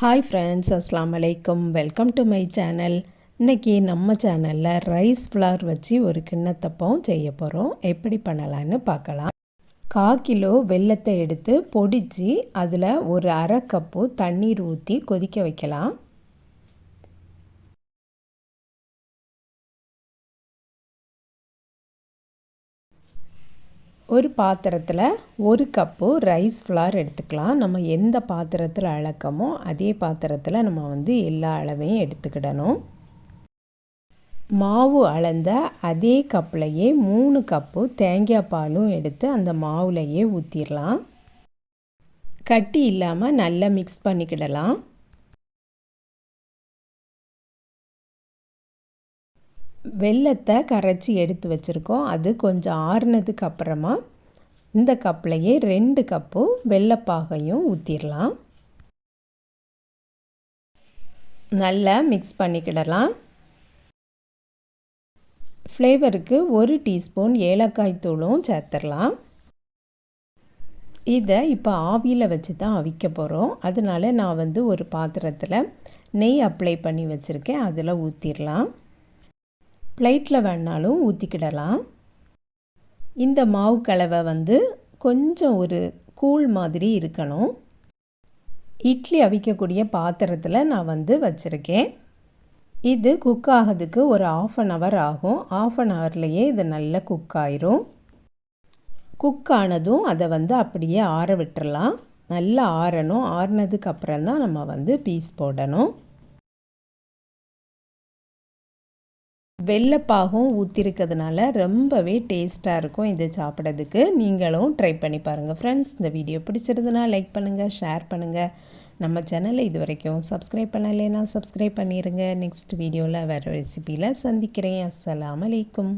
Hi friends, அஸ்ஸலாமு அலைக்கும். Welcome to my channel. இன்றைக்கி நம்ம சேனலில் ரைஸ் ஃப்ளார் வச்சு ஒரு கிண்ணத்தப்பம் செய்ய போகிறோம். எப்படி பண்ணலான்னு பார்க்கலாம். 1/4 கிலோ வெல்லத்தை எடுத்து பொடித்து அதில் ஒரு அரை கப்பு தண்ணீர் ஊற்றி கொதிக்க வைக்கலாம். ஒரு பாத்திரத்தில் 1 கப்பு ரைஸ் ஃப்ளார் எடுத்துக்கலாம். நம்ம எந்த பாத்திரத்தில் அளக்கமோ அதே பாத்திரத்தில் நம்ம எல்லா அளவையும் எடுத்துக்கிடணும். மாவு அளந்த அதே கப்லையே 3 கப்பு தேங்காய் பாலும் எடுத்து அந்த மாவுலையே ஊற்றிடலாம். கட்டி இல்லாமல் நல்லா மிக்ஸ் பண்ணிக்கிடலாம். வெல்லத்தை கரைச்சி எடுத்து வச்சுருக்கோம். அது கொஞ்சம் ஆறுனதுக்கு அப்புறமா இந்த கப்லையே 2 கப்பு வெல்லப்பாகையும் ஊற்றிடலாம். நல்லா மிக்ஸ் பண்ணிக்கிடலாம். ஃப்ளேவருக்கு 1 டீஸ்பூன் ஏலக்காய் தூளும் சேர்த்துடலாம். இதை இப்போ ஆவியில் வச்சு தான் அவிக்க போகிறோம். அதனால நான் ஒரு பாத்திரத்தில் நெய் அப்ளை பண்ணி வச்சுருக்கேன். அதில் ஊற்றிடலாம். பிளேட்டில் வேணாலும் ஊற்றிக்கிடலாம். இந்த மாவு கலவை கொஞ்சம் ஒரு கூழ் மாதிரி இருக்கணும். இட்லி அவிக்கக்கூடிய பாத்திரத்தில் நான் வச்சுருக்கேன். இது குக் ஆகிறதுக்கு ஒரு 1/2 hour ஆகும். 1/2 hourலையே இது நல்லா குக் ஆயிரும். குக் ஆனதும் அதை அப்படியே ஆற விட்டுறலாம். நல்லா ஆறணும். ஆறுனதுக்கு அப்புறம் தான் நம்ம பீஸ் போடணும். வெல்லப்பாகும் ஊற்றிருக்கிறதுனால ரொம்பவே டேஸ்ட்டாக இருக்கும் இதை சாப்பிட்றதுக்கு. நீங்களும் ட்ரை பண்ணி பாருங்கள் ஃப்ரெண்ட்ஸ். இந்த வீடியோ பிடிச்சிருந்ததுன்னா லைக் பண்ணுங்கள், ஷேர் பண்ணுங்கள். நம்ம சேனலை இது வரைக்கும் சப்ஸ்கிரைப் பண்ணலைன்னா சப்ஸ்கிரைப் பண்ணிடுங்க. நெக்ஸ்ட் வீடியோவில் வேறு ரெசிபியில் சந்திக்கிறேன். அஸ்ஸலாமு அலைக்கும்.